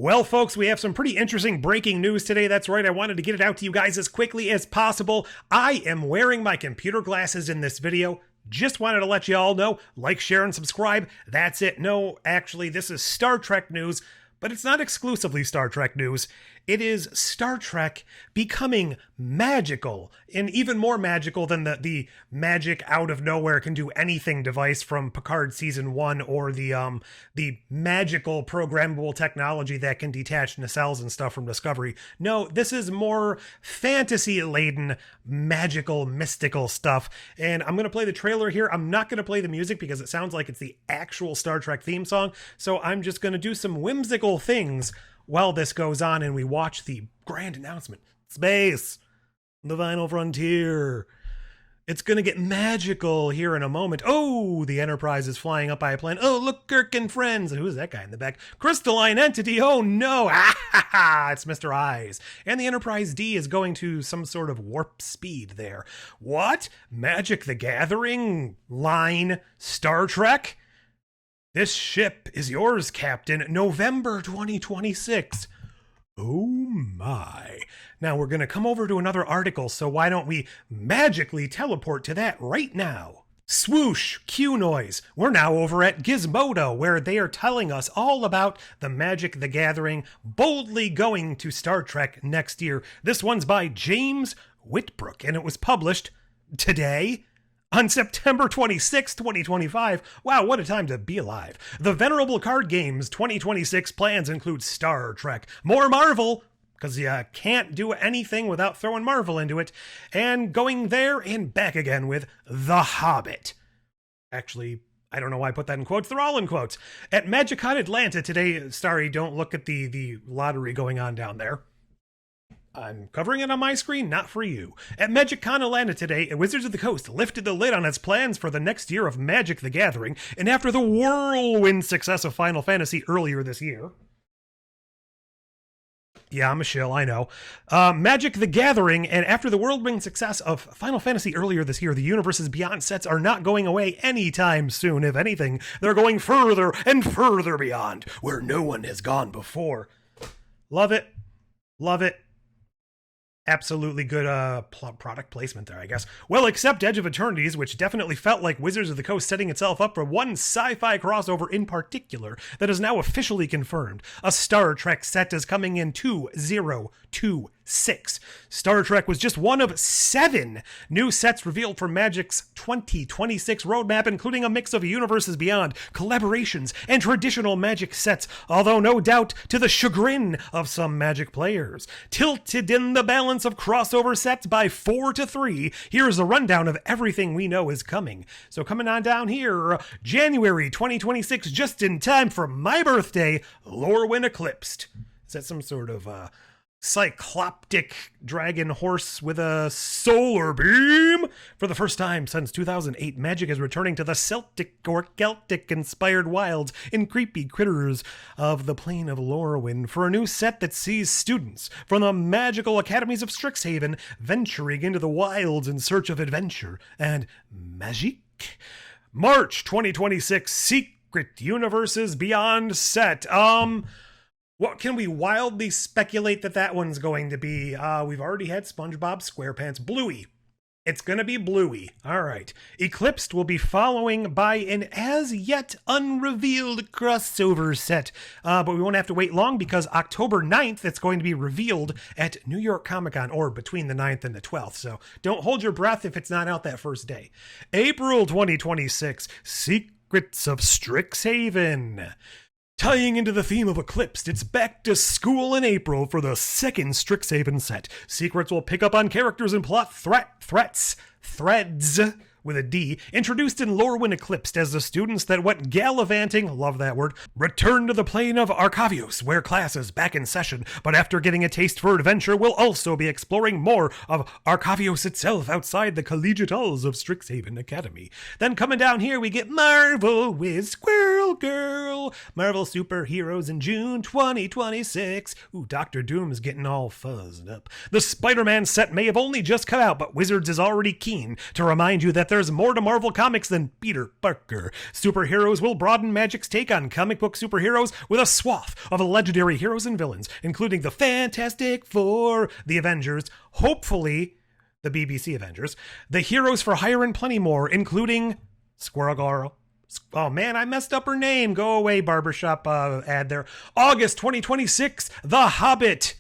Well, folks, we have some pretty interesting breaking news today. That's right, I wanted to get it out to you guys as quickly as possible. I am wearing my computer glasses in this video. Just wanted to let you all know, like, share, and subscribe. That's it. No, actually, this is Star Trek news, but it's not exclusively Star Trek news. It is Star Trek becoming magical, and even more magical than the magic out of nowhere can do anything device from Picard season 1, or the magical programmable technology that can detach nacelles and stuff from Discovery. No, this is more fantasy-laden, magical, mystical stuff. And I'm going to play the trailer here. I'm not going to play the music because it sounds like it's the actual Star Trek theme song. So I'm just going to do some whimsical things while this goes on and we watch the grand announcement. Space, the final frontier. It's going to get magical here in a moment. Oh, the Enterprise is flying up by a plane. Oh, look, Kirk and friends. Who's that guy in the back? Crystalline entity. Oh, no. Ah, ha, ha. It's Mr. Eyes. And the Enterprise D is going to some sort of warp speed there. What? Magic the Gathering? Line Star Trek? This ship is yours, Captain. November 2026. Oh my. Now we're going to come over to another article, so why don't we magically teleport to that right now? Swoosh, cue noise. We're now over at Gizmodo, where they are telling us all about the Magic the Gathering boldly going to Star Trek next year. This one's by James Whitbrook, and it was published today, on September 26, 2025. Wow, what a time to be alive. The Venerable Card Games 2026 plans include Star Trek, more Marvel, because you can't do anything without throwing Marvel into it, and going there and back again with The Hobbit. Actually, I don't know why I put that in quotes. They're all in quotes. At MagicCon Atlanta today, sorry, don't look at the lottery going on down there. I'm covering it on my screen, not for you. At MagicCon Atlanta today, Wizards of the Coast lifted the lid on its plans for the next year of Magic the Gathering, and after the whirlwind success of Final Fantasy earlier this year... Yeah, I'm a shill, I know. Magic the Gathering, and after the whirlwind success of Final Fantasy earlier this year, the Universes Beyond sets are not going away anytime soon. If anything, they're going further and further beyond, where no one has gone before. Love it. Love it. Absolutely good product placement there, I guess. Well, except Edge of Eternities, which definitely felt like Wizards of the Coast setting itself up for one sci-fi crossover in particular that is now officially confirmed. A Star Trek set is coming in 2026. Star Trek was just one of 7 new sets revealed for Magic's 2026 roadmap, including a mix of Universes Beyond, collaborations, and traditional Magic sets, although no doubt to the chagrin of some Magic players. Tilted in the balance of crossover sets by 4-3, here's a rundown of everything we know is coming. So coming on down here, January 2026, just in time for my birthday, Lorwyn Eclipsed. Is that some sort of cycloptic dragon horse with a solar beam? For the first time since 2008, Magic is returning to the Celtic or Celtic-inspired wilds and creepy critters of the plane of Lorwyn for a new set that sees students from the magical academies of Strixhaven venturing into the wilds in search of adventure and magic. March 2026, Secret Universes Beyond set. What can we wildly speculate that one's going to be? We've already had SpongeBob SquarePants. Bluey. It's going to be Bluey. All right. Eclipsed will be following by an as-yet unrevealed crossover set. But we won't have to wait long because October 9th, it's going to be revealed at New York Comic Con, or between the 9th and the 12th. So don't hold your breath if it's not out that first day. April 2026, Secrets of Strixhaven. Tying into the theme of Eclipsed, it's back to school in April for the second Strixhaven set. Secrets will pick up on characters and plot threads with a D, introduced in Lorwyn Eclipsed as the students that went gallivanting, love that word, return to the plane of Arcavios, where class is back in session, but after getting a taste for adventure, we'll also be exploring more of Arcavios itself outside the collegiate halls of Strixhaven Academy. Then coming down here, we get Marvel with Squirrel Girl, Marvel Superheroes in June 2026. Ooh, Dr. Doom's getting all fuzzed up. The Spider-Man set may have only just come out, but Wizards is already keen to remind you that their there's more to Marvel Comics than Peter Parker. Superheroes will broaden Magic's take on comic book superheroes with a swath of legendary heroes and villains, including the Fantastic Four, the Avengers, hopefully the BBC Avengers, the Heroes for Hire and plenty more, including Squirrel Girl. Oh man, I messed up her name. Go away, barbershop ad there. August 2026, The Hobbit.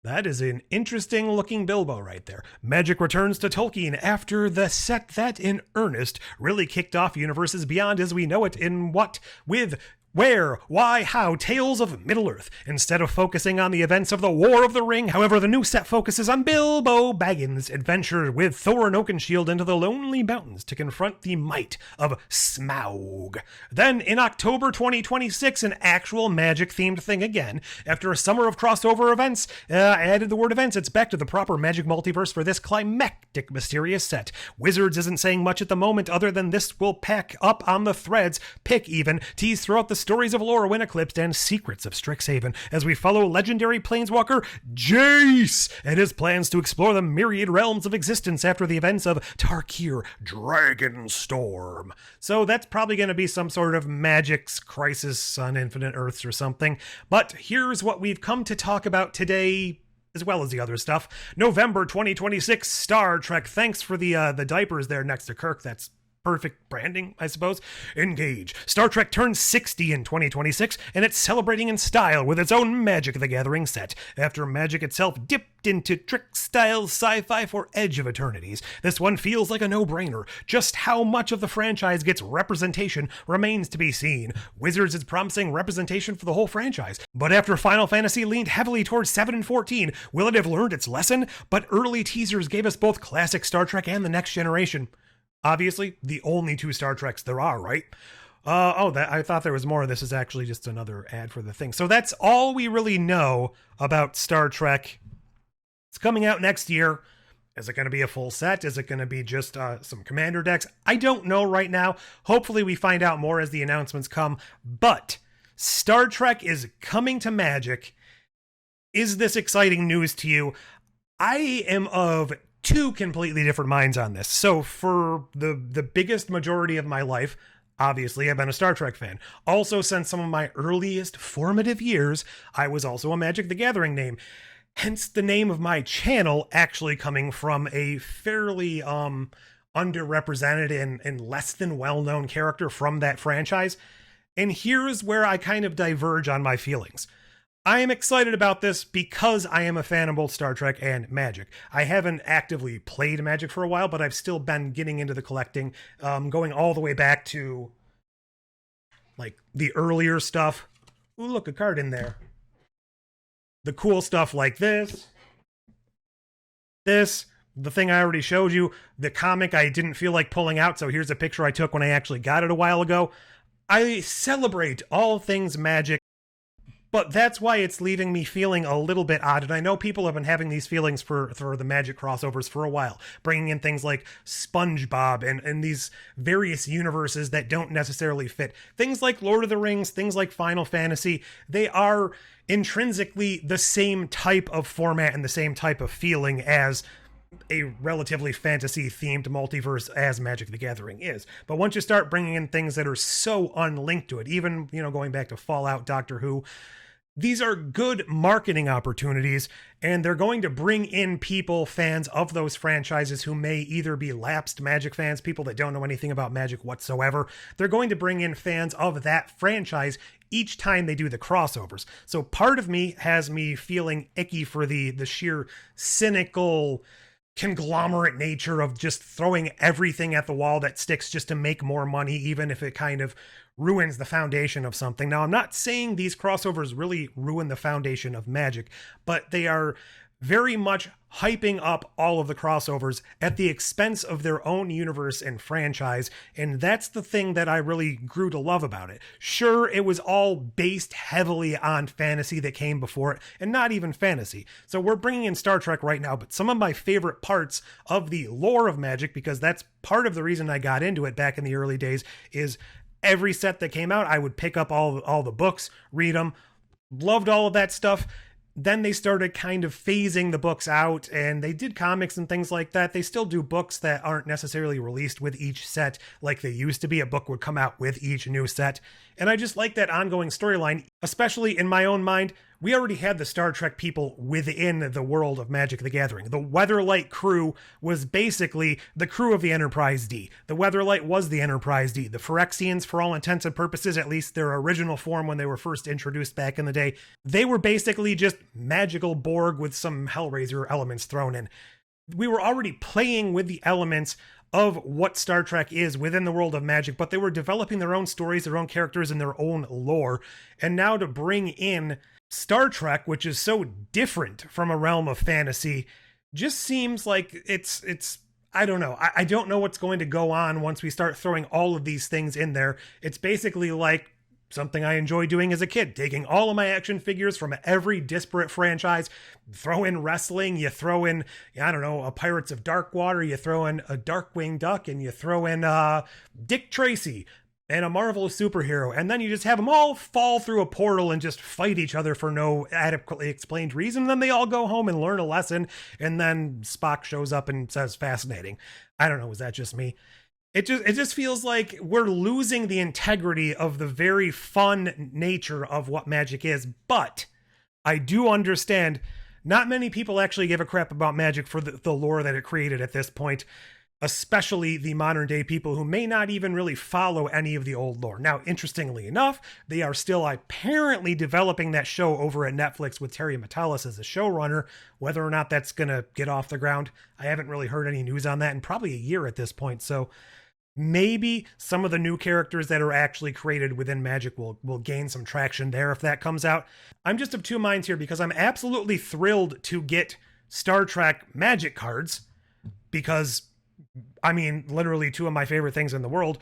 That is an interesting looking Bilbo right there. Magic returns to Tolkien after the set that in earnest really kicked off Universes Beyond as we know it in what, with, where, why, how, Tales of Middle-earth, instead of focusing on the events of the War of the Ring. However, the new set focuses on Bilbo Baggins' adventure with Thor and Oakenshield into the Lonely Mountains to confront the might of Smaug. Then, in October 2026, an actual Magic-themed thing again. After a summer of crossover events, I added the word events, it's back to the proper Magic multiverse for this climactic, mysterious set. Wizards isn't saying much at the moment other than this will pack up on the threads, pick even, tease throughout the stories of Laura when Eclipsed and secrets of Strixhaven as we follow legendary planeswalker Jace and his plans to explore the myriad realms of existence after the events of Tarkir Dragonstorm. So that's probably going to be some sort of Magic's Crisis on Infinite Earths or something. But here's what we've come to talk about today, as well as the other stuff. November 2026, Star Trek. Thanks for the diapers there next to Kirk. That's perfect branding, I suppose. Engage. Star Trek turns 60 in 2026, and it's celebrating in style with its own Magic the Gathering set. After Magic itself dipped into trick-style sci-fi for Edge of Eternities, this one feels like a no-brainer. Just how much of the franchise gets representation remains to be seen. Wizards is promising representation for the whole franchise, but after Final Fantasy leaned heavily towards 7 and 14, will it have learned its lesson? But early teasers gave us both classic Star Trek and the Next Generation. Obviously, the only two Star Treks there are, right? I thought there was more. This is actually just another ad for the thing. So that's all we really know about Star Trek. It's coming out next year. Is it going to be a full set? Is it going to be just some commander decks? I don't know right now. Hopefully we find out more as the announcements come. But Star Trek is coming to Magic. Is this exciting news to you? I am of two completely different minds on this. So for the biggest majority of my life, obviously I've been a Star Trek fan. Also, since some of my earliest formative years, I was also a Magic the Gathering name. Hence the name of my channel actually coming from a fairly underrepresented and less than well-known character from that franchise. And here's where I kind of diverge on my feelings. I am excited about this because I am a fan of both Star Trek and Magic. I haven't actively played Magic for a while, but I've still been getting into the collecting, going all the way back to like the earlier stuff. Ooh, look, a card in there. The cool stuff like this, the thing I already showed you, the comic I didn't feel like pulling out, so here's a picture I took when I actually got it a while ago. I celebrate all things Magic. But that's why it's leaving me feeling a little bit odd. And I know people have been having these feelings for the Magic crossovers for a while, bringing in things like SpongeBob and these various universes that don't necessarily fit. Things like Lord of the Rings, things like Final Fantasy, they are intrinsically the same type of format and the same type of feeling as a relatively fantasy-themed multiverse as Magic the Gathering is. But once you start bringing in things that are so unlinked to it, even, going back to Fallout, Doctor Who, these are good marketing opportunities, and they're going to bring in people, fans of those franchises who may either be lapsed Magic fans, people that don't know anything about Magic whatsoever. They're going to bring in fans of that franchise each time they do the crossovers. So part of me has me feeling icky for the sheer cynical conglomerate nature of just throwing everything at the wall that sticks just to make more money, even if it kind of ruins the foundation of something. Now, I'm not saying these crossovers really ruin the foundation of Magic, but they are very much hyping up all of the crossovers at the expense of their own universe and franchise, and that's the thing that I really grew to love about it. Sure, it was all based heavily on fantasy that came before it, and not even fantasy. So we're bringing in Star Trek right now, but some of my favorite parts of the lore of Magic, because that's part of the reason I got into it back in the early days, is every set that came out, I would pick up all the books, read them, loved all of that stuff. then they started kind of phasing the books out, and they did comics and things like that. They still do books that aren't necessarily released with each set like they used to be. A book would come out with each new set. And I just like that ongoing storyline, especially in my own mind. We already had the Star Trek people within the world of Magic the Gathering. The Weatherlight crew was basically the crew of the Enterprise D. The Weatherlight was the Enterprise D. The Phyrexians, for all intents and purposes, at least their original form when they were first introduced back in the day, they were basically just magical Borg with some Hellraiser elements thrown in. We were already playing with the elements of what Star Trek is within the world of magic, but they were developing their own stories, their own characters, and their own lore. And now to bring in Star Trek, which is so different from a realm of fantasy, just seems like it's I don't know. I don't know what's going to go on once we start throwing all of these things in there. It's basically like something I enjoyed doing as a kid, taking all of my action figures from every disparate franchise, throw in wrestling, you throw in, I don't know, a Pirates of Darkwater, you throw in a Darkwing Duck, and you throw in Dick Tracy and a Marvel superhero, and then you just have them all fall through a portal and just fight each other for no adequately explained reason. And then they all go home and learn a lesson, and then Spock shows up and says, fascinating. I don't know, was that just me? It just feels like we're losing the integrity of the very fun nature of what magic is. But I do understand not many people actually give a crap about magic for the lore that it created at this point, especially the modern day people who may not even really follow any of the old lore. Now, interestingly enough, they are still apparently developing that show over at Netflix with Terry Matalas as a showrunner. Whether or not that's going to get off the ground, I haven't really heard any news on that in probably a year at this point. So maybe some of the new characters that are actually created within Magic will gain some traction there if that comes out. I'm just of two minds here because I'm absolutely thrilled to get Star Trek Magic cards because, I mean, literally two of my favorite things in the world,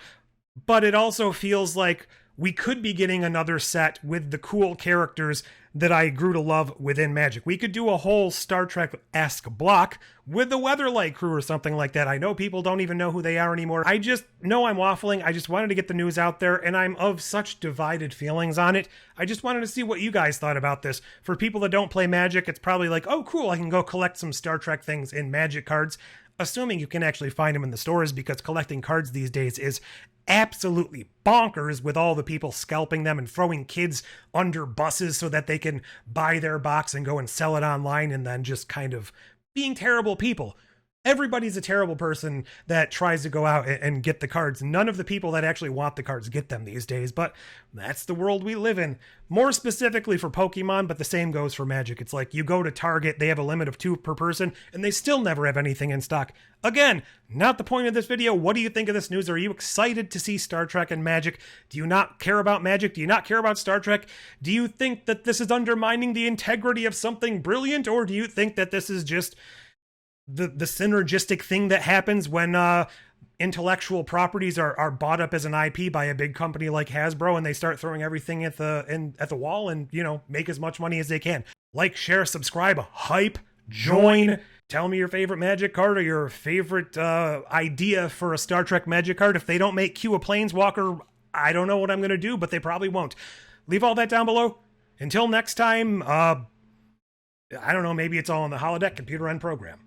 but it also feels like we could be getting another set with the cool characters that I grew to love within Magic. We could do a whole Star Trek-esque block with the Weatherlight crew or something like that. I know people don't even know who they are anymore. I just know I'm waffling. I just wanted to get the news out there, and I'm of such divided feelings on it. I just wanted to see what you guys thought about this. For people that don't play Magic, it's probably like, oh, cool, I can go collect some Star Trek things in Magic cards. Assuming you can actually find them in the stores, because collecting cards these days is absolutely bonkers with all the people scalping them and throwing kids under buses so that they can buy their box and go and sell it online, and then just kind of being terrible people. Everybody's a terrible person that tries to go out and get the cards. None of the people that actually want the cards get them these days, but that's the world we live in. More specifically for Pokemon, but the same goes for Magic. It's like you go to Target, they have a limit of 2 per person, and they still never have anything in stock. Again, not the point of this video. What do you think of this news? Are you excited to see Star Trek and Magic? Do you not care about Magic? Do you not care about Star Trek? Do you think that this is undermining the integrity of something brilliant, or do you think that this is just the synergistic thing that happens when intellectual properties are bought up as an IP by a big company like Hasbro, and they start throwing everything at the wall and, you know, make as much money as they can? Like, share, subscribe, hype, join. Tell me your favorite Magic card or your favorite idea for a Star Trek Magic card. If they don't make Q a Planeswalker, I don't know what I'm going to do, but they probably won't. Leave all that down below. Until next time, I don't know, maybe it's all in the holodeck computer end program.